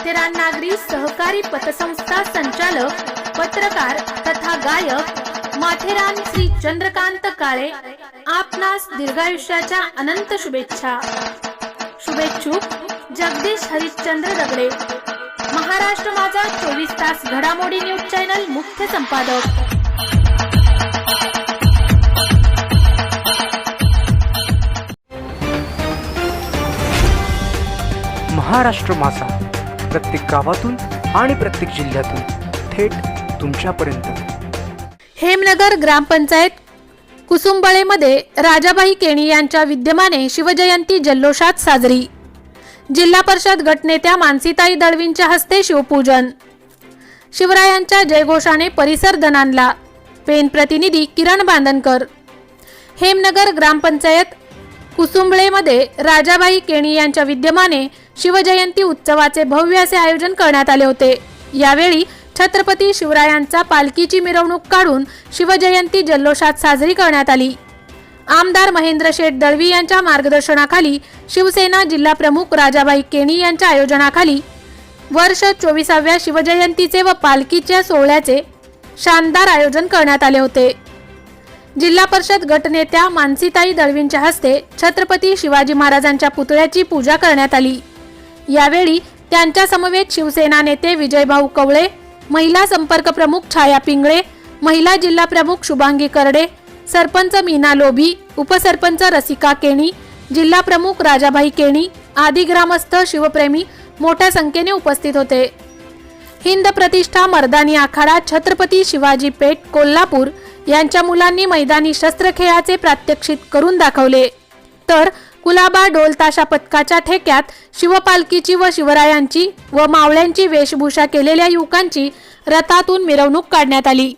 माथेरान नागरी सहकारी पतसंस्था संचालक, पत्रकार तथा गायक माथेरान श्री चंद्रकांत काळे आपणास दीर्घायुष्याच्या अनंत शुभेच्छा। शुभेच्छुक जगदीश हरिश्चंद्र दगडे, महाराष्ट्र माझा 24 तास घडामोडी न्यूज चॅनल मुख्य संपादक। महाराष्ट्र माझा प्रत्येक गावातून आणि प्रत्येक जिल्ह्यातून थेट तुमच्यापर्यंत। हेमनगर ग्रामपंचायत कुसुंबळेमध्ये राजाबाई केणी यांच्या विद्यमाने शिवजयंती जल्लोषात साजरी। जिल्हा परिषद गटनेत्या मानसीताई दळवींच्या हस्ते शिवपूजन। शिवरायांच्या जयघोषाने परिसर दणाणला। पेन प्रतिनिधी किरण बांधनकर। हेमनगर ग्रामपंचायत कुसुंबळेमध्ये राजाबाई केणी यांच्या विद्यमाने शिवजयंती उत्सवाचे भव्य असे आयोजन करण्यात आले होते। यावेळी छत्रपती शिवरायांचा पालखीची मिरवणूक काढून शिवजयंती जल्लोषात साजरी करण्यात आली। आमदार महेंद्र शेठ दळवी यांच्या मार्गदर्शनाखाली शिवसेना जिल्हा प्रमुख राजाबाई केणी यांच्या आयोजनाखाली वर्ष 24व्या शिवजयंतीचे व पालखीच्या सोहळ्याचे शानदार आयोजन करण्यात आले होते। जिल्हा परिषद गटनेत्या मानसीताई दळवींच्या हस्ते छत्रपती शिवाजी महाराजांच्या पुतळ्याची पूजा करण्यात आली। यावेळी त्यांच्या समवेत शिवसेना नेते विजयभाऊ कवळे, महिला संपर्क प्रमुख छाया पिंगळे, महिला जिल्हा प्रमुख शुभांगी करडे, सरपंच मीना लोभी, उपसरपंच रसिका केणी, जिल्हा प्रमुख राजाबाई केणी आदी ग्रामस्थ शिवप्रेमी मोठ्या संख्येने उपस्थित होते। हिंद प्रतिष्ठा मर्दानी आखाडा छत्रपती शिवाजी पेठ कोल्हापूर यांच्या मुलांनी मैदानी शस्त्रखेळाचे प्रात्यक्षिक करून दाखवले, तर कुलाबा ढोल ताशा पथकाच्या ठेक्यात शिवपालखीची व शिवरायांची व मावळ्यांची वेशभूषा केलेल्या युवकांची रथातून मिरवणूक काढण्यात आली।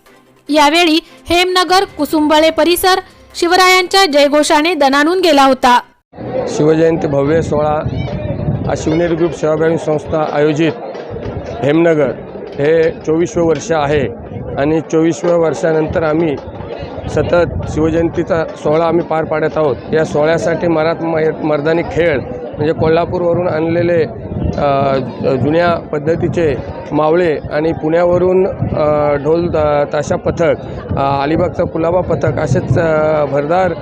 यावेळी हेमनगर कुसुंबळे परिसर शिवरायांच्या जयघोषाने दणाणून गेला होता। शिवजयंती भव्य सोहळा हा शिवनेरी ग्रुप सेवाभावी संस्था आयोजित हेमनगर हे 24वे वर्ष आहे आणि 24व्या वर्षानंतर आम्ही सतत शिवजयंतीचा सोहळा आम्ही पार पाडत आहोत। या सोहळ्यासाठी मर्दानी खेळ म्हणजे कोल्हापूरवरून आणलेले जुन्या पद्धतीचे मावळे आणि पुण्यावरून ढोल ताशा पथक, अलिबागचा कुलाबा पथक असेच भरदार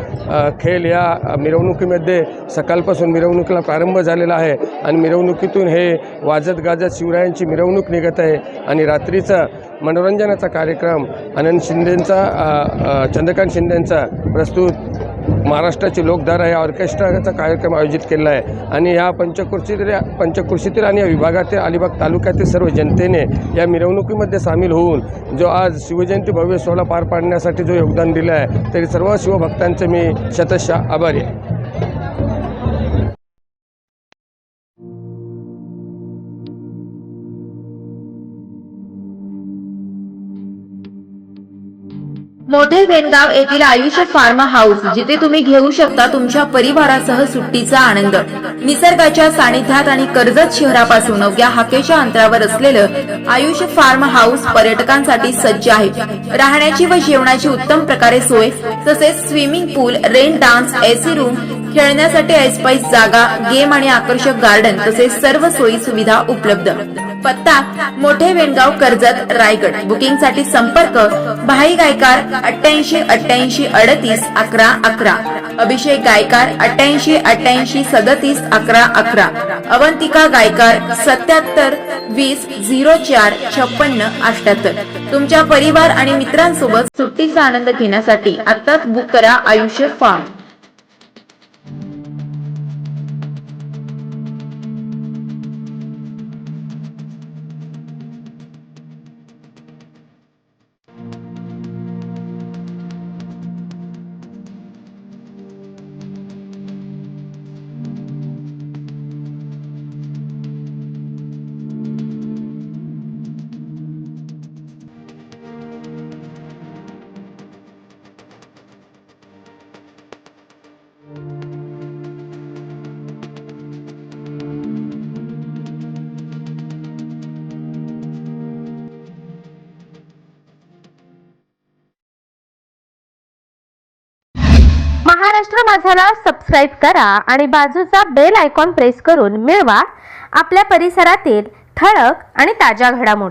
खेळ या मिरवणुकीमध्ये सकाळपासून मिरवणुकीला प्रारंभ झालेला आहे आणि मिरवणुकीतून हे वाजत गाजत शिवरायांची मिरवणूक निघत आहे आणि रात्रीचा मनोरंजनाचा कार्यक्रम आनंद शिंदेंचा चंद्रकांत शिंदेंचा प्रस्तुत महाराष्ट्राची लोकधारा या ऑर्केस्ट्राचा कार्यक्रम आयोजित केला आहे आणि ह्या पंचक्रोशीतील आणि या विभागातील अलिबाग तालुक्यातील सर्व जनतेने या मिरवणुकीमध्ये सामील होऊन जो आज शिवजयंती भव्य सोहळा पार पाडण्यासाठी जो योगदान दिलं आहे तरी सर्व शिवभक्तांचे मी शतशः आभारी आहे। मोठे वेणगाव येथील आयुष्य फार्म हाऊस, जिथे तुम्ही घेऊ शकता तुमच्या परिवारासह सुट्टीचा आनंद। निसर्गाच्या सानिध्यात आणि कर्जत शहरापासून अवघ्या हाकेच्या अंतरावर असलेलं आयुष्य फार्म हाऊस पर्यटकांसाठी सज्ज आहे। राहण्याची व जेवणाची उत्तम प्रकारे सोय, तसेच स्विमिंग पूल, रेन डान्स, एसी रूम, खेळण्यासाठी ऐसपैस जागा, गेम आणि आकर्षक गार्डन तसेच सर्व सोयी सुविधा उपलब्ध। पत्ता मोठे वेणगाव कर्जत रायगड। बुकिंग साठी संपर्क भाई गायकार 88 88 38 11 11, अभिषेक गायकार 88 88 37 11 11, अवंतिका गायकार 77 20 04 56 78। तुमच्या परिवार आणि मित्रांसोबत सुट्टीचा आनंद घेण्यासाठी आताच बुक करा आयुष्य फार्म। महाराष्ट्र माझाला सबस्क्राइब करा आणि बाजूचा बेल आयकॉन प्रेस करून मिळवा आपल्या परिसरातील ठळक आणि ताज्या घडामोडी